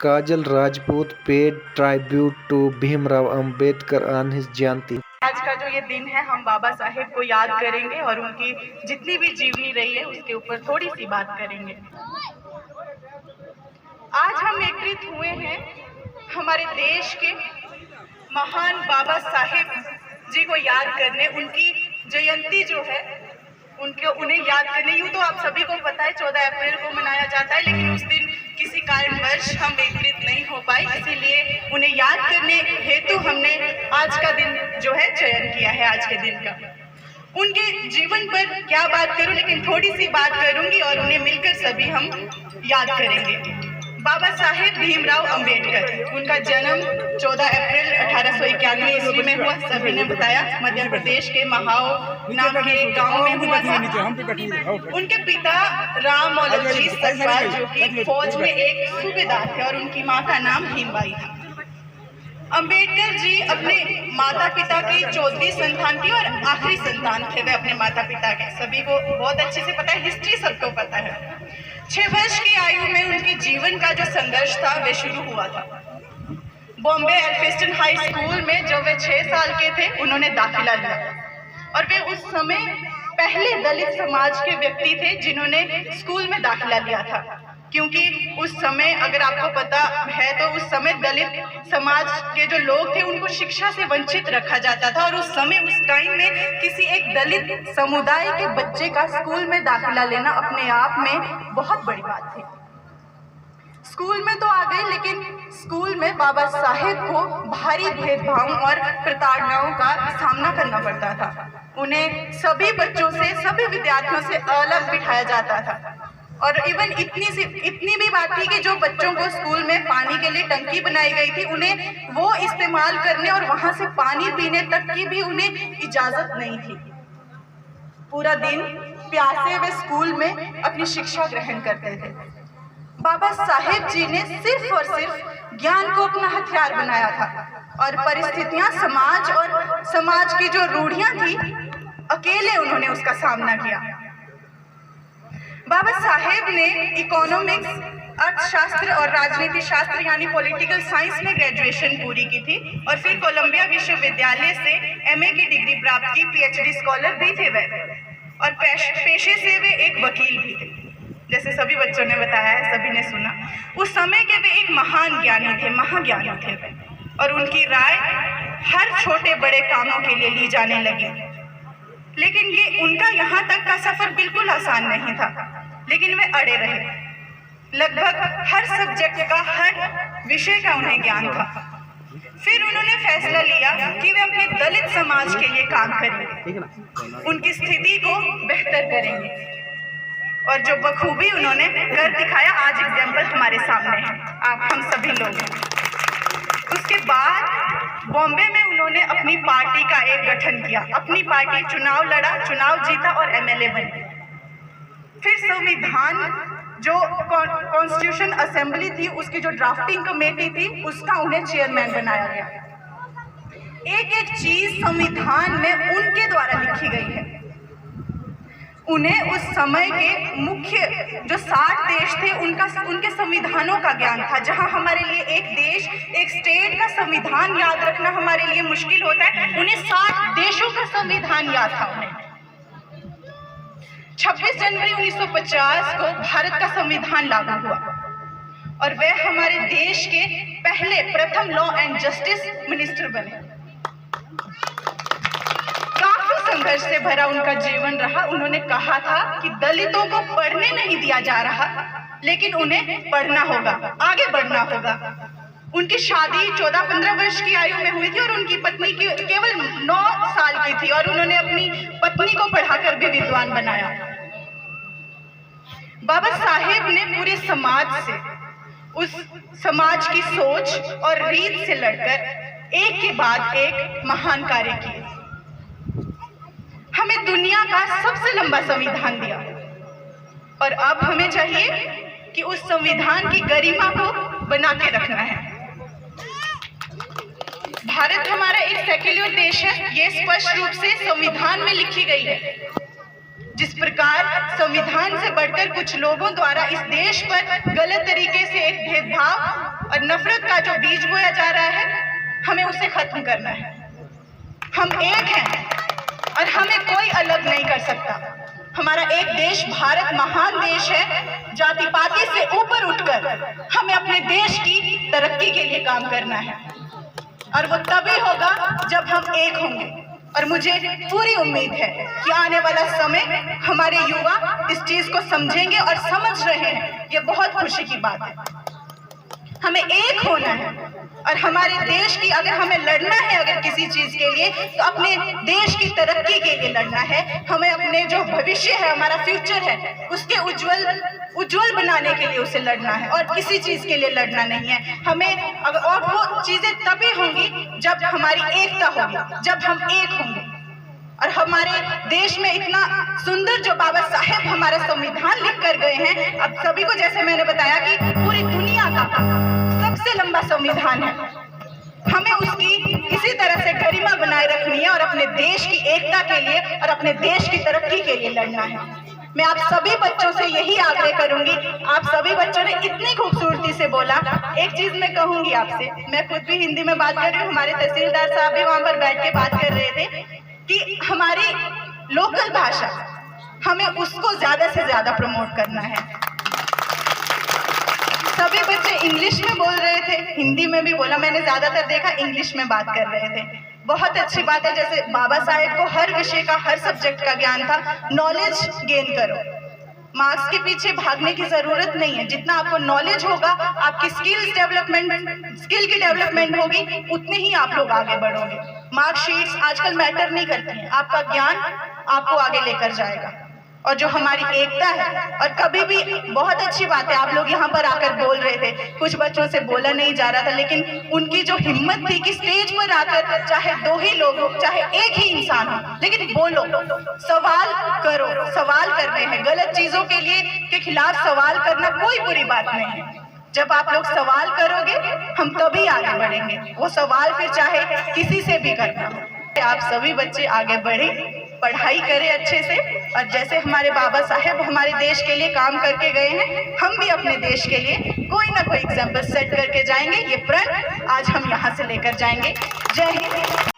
Kajal Rajput paid tribute to Bhimrao Ambedkar on his Jayanti. आज का जो ये दिन है हम बाबा साहेब को याद करेंगे और उनकी जितनी भी जीवनी रही है उसके ऊपर थोड़ी सी बात करेंगे। आज हम एकत्रित हुए हैं हमारे देश के महान बाबा साहेब जी को याद करने, उनकी जयंती जो है उन्हें याद करने। यूँ तो आप सभी को पता है 14 अप्रैल को मनाया जाता है, लेकिन उस दिन किसी कारणवश हम एकत्रित नहीं हो पाए, इसीलिए उन्हें याद करने हेतु हमने आज का दिन जो है चयन किया है। आज के दिन का उनके जीवन पर क्या बात करूं, लेकिन थोड़ी सी बात करूंगी और उन्हें मिलकर सभी हम याद करेंगे। बाबा साहेब भीमराव अंबेडकर, उनका जन्म 14 अप्रैल 1891 ईस्वी में हुआ। सभी ने बताया मध्य प्रदेश के महाओ नाम के गांव में हुआ था। उनके पिता राम मौलवी सरकार जो कि फौज में एक सूबेदार थे और उनकी माँ का नाम भीमबाई था। अंबेडकर जी अपने माता पिता की 14वीं संतान थी और आखिरी संतान थे वे अपने माता पिता के। सभी को बहुत अच्छे से पता है, हिस्ट्री सबको पता है। 6 वर्ष की आयु में उनके जीवन का जो संघर्ष था वे शुरू हुआ था। बॉम्बे एल्फिंस्टन हाई स्कूल में जब वे 6 साल के थे उन्होंने दाखिला लिया और वे उस समय पहले दलित समाज के व्यक्ति थे जिन्होंने स्कूल में दाखिला लिया था, क्योंकि उस समय अगर आपको पता है तो उस समय दलित समाज के जो लोग थे उनको शिक्षा से वंचित रखा जाता था और उस समय उस टाइम में किसी एक दलित समुदाय के बच्चे का स्कूल में दाखिला लेना अपने आप में बहुत बड़ी बात थी। स्कूल में तो आ गई, लेकिन स्कूल में बाबा साहेब को भारी भेदभाव और प्रताड़नाओं का सामना करना पड़ता था। उन्हें सभी बच्चों से, सभी विद्यार्थियों से अलग बिठाया जाता था और इवन इतनी भी बात थी कि जो बच्चों को स्कूल में पानी के लिए टंकी बनाई गई थी उन्हें वो इस्तेमाल करने और वहां से पानी पीने तक की भी उन्हें इजाजत नहीं थी। पूरा दिन प्यासे वे स्कूल में अपनी शिक्षा ग्रहण करते थे। बाबा साहेब जी ने सिर्फ और सिर्फ ज्ञान को अपना हथियार बनाया था और परिस्थितियां, समाज की जो रूढ़ियां थी, अकेले उन्होंने उसका सामना किया। बाबा साहेब ने इकोनॉमिक्स, अर्थशास्त्र और राजनीति शास्त्र यानी पॉलिटिकल साइंस में ग्रेजुएशन पूरी की थी और फिर कोलंबिया विश्वविद्यालय से एमए की डिग्री प्राप्त की। पीएचडी स्कॉलर भी थे वे और पेशे से वे एक वकील भी थे। जैसे सभी बच्चों ने बताया है, सभी ने सुना, उस समय के वे एक महान ज्ञानी थे, महाज्ञानी थे वे, और उनकी राय हर छोटे बड़े कामों के लिए ली जाने लगी। लेकिन ये उनका यहाँ तक का सफर बिल्कुल आसान नहीं था, लेकिन वे अड़े रहे। लगभग हर सब्जेक्ट का, हर विषय का उन्हें ज्ञान था। फिर उन्होंने फैसला लिया कि वे अपने दलित समाज के लिए काम करेंगे, उनकी स्थिति को बेहतर करेंगे और जो बखूबी उन्होंने कर दिखाया। आज एग्जाम्पल हमारे सामने है, आप हम सभी लोग हैं। उसके बाद बॉम्बे में उन्होंने अपनी पार्टी का एक गठन किया, अपनी पार्टी चुनाव लड़ा, चुनाव जीता और एमएलए बने। फिर संविधान जो कॉन्स्टिट्यूशन असेंबली थी उसकी जो ड्राफ्टिंग कमेटी थी उसका उन्हें चेयरमैन बनाया गया। एक एक चीज संविधान में उनके द्वारा लिखी गई है। उन्हें उस समय के मुख्य जो 60 देश थे उनके संविधानों का ज्ञान था। जहां हमारे लिए एक देश, एक स्टेट का संविधान याद रखना हमारे लिए मुश्किल होता है, उन्हें 60 देशों का संविधान याद था। उन्हें 26 जनवरी 1950 को भारत का संविधान लागू हुआ और वे हमारे देश के प्रथम लॉ एंड जस्टिस मिनिस्टर बने। संघर्ष से भरा उनका जीवन रहा। उन्होंने कहा था कि दलितों को पढ़ने नहीं दिया जा रहा, लेकिन उन्हें पढ़ना होगा, आगे बढ़ना होगा। उनकी शादी 14-15 वर्ष की आयु में हुई थी और उनकी पत्नी की केवल 9 साल की थी और उन्होंने अपनी पत्नी को पढ़ाकर भी विद्वान बनाया। बाबा साहेब ने पूरे समाज से, उस समाज की सोच और रीत से लड़कर एक के बाद एक महान कार्य किए। हमें दुनिया का सबसे लंबा संविधान दिया और अब हमें चाहिए कि उस संविधान की गरिमा को बना के रखना है। भारत हमारा एक सेक्युलर देश है, ये स्पष्ट रूप से संविधान में लिखी गई है। जिस प्रकार संविधान से बढ़कर कुछ लोगों द्वारा इस देश पर गलत तरीके से एक भेदभाव और और नफरत का जो बीज बोया जा रहा है हमें उसे खत्म करना है। हम एक हैं और हमें कोई अलग नहीं कर सकता। हमारा एक देश भारत महान देश है। जाति पाति से ऊपर उठकर हमें अपने देश की तरक्की के लिए काम करना है और वो तभी होगा जब हम एक होंगे। और मुझे पूरी उम्मीद है कि आने वाला समय हमारे युवा इस चीज को समझेंगे और समझ रहे हैं। ये बहुत खुशी की बात है। हमें एक होना है और हमारे देश की, अगर हमें लड़ना है अगर किसी चीज के लिए, तो अपने देश की तरक्की के लिए लड़ना है। हमें अपने जो भविष्य है, हमारा फ्यूचर है, उसके उज्जवल बनाने के लिए उसे लड़ना है और किसी चीज के लिए लड़ना नहीं है हमें। अगर और वो चीजें तभी होंगी जब हमारी एकता होगी, जब हम एक होंगे। और हमारे देश में इतना सुंदर जो बाबा साहेब हमारा संविधान लिख कर गए हैं, अब सभी को जैसे मैंने बताया कि पूरी दुनिया का सबसे लंबा संविधान है। हमें उसकी इसी तरह से गरिमा बनाए रखनी है और अपने देश की एकता के लिए और अपने देश की तरक्की के लिए लड़ना है। मैं आप सभी बच्चों से यही आग्रह करूंगी। आप सभी बच्चों ने इतनी खूबसूरती से बोला। एक चीज मैं कहूंगी आपसे, मैं खुद भी हिंदी में बात कर रही हूँ, हमारे तहसीलदार साहब भी वहां पर बैठ के बात कर रहे थे कि हमारी लोकल भाषा, हमें उसको ज्यादा से ज्यादा प्रमोट करना है। सभी बच्चे इंग्लिश में बोल रहे थे, हिंदी में भी बोला, मैंने ज्यादातर देखा इंग्लिश में बात कर रहे थे। बहुत अच्छी बात है। जैसे बाबा साहेब को हर विषय का, हर सब्जेक्ट का ज्ञान था। नॉलेज गेन करो, मार्क्स के पीछे भागने की जरूरत नहीं है। जितना आपको नॉलेज होगा, आपकी स्किल की डेवलपमेंट होगी, उतने ही आप लोग आगे बढ़ोगे। मार्कशीट्स आजकल मैटर नहीं करती हैं, आपका ज्ञान आपको आगे लेकर जाएगा। और जो हमारी एकता है, और कभी भी बहुत अच्छी बात है, आप लोग यहाँ पर आकर बोल रहे थे, कुछ बच्चों से बोला नहीं जा रहा था, लेकिन उनकी जो हिम्मत थी कि स्टेज पर आकर, चाहे दो ही लोग हो, चाहे एक ही इंसान हो, लेकिन बोलो, सवाल करो। सवाल कर रहे हैं गलत चीजों के खिलाफ सवाल करना कोई बुरी बात नहीं है। जब आप लोग सवाल करोगे, हम तभी आगे बढ़ेंगे। वो सवाल फिर चाहे किसी से भी करना हो। आप सभी बच्चे आगे बढ़े, पढ़ाई करें अच्छे से, और जैसे हमारे बाबा साहेब हमारे देश के लिए काम करके गए हैं, हम भी अपने देश के लिए कोई ना कोई एग्जाम्पल सेट करके जाएंगे। ये प्रण आज हम यहाँ से लेकर जाएंगे। जय हिंद।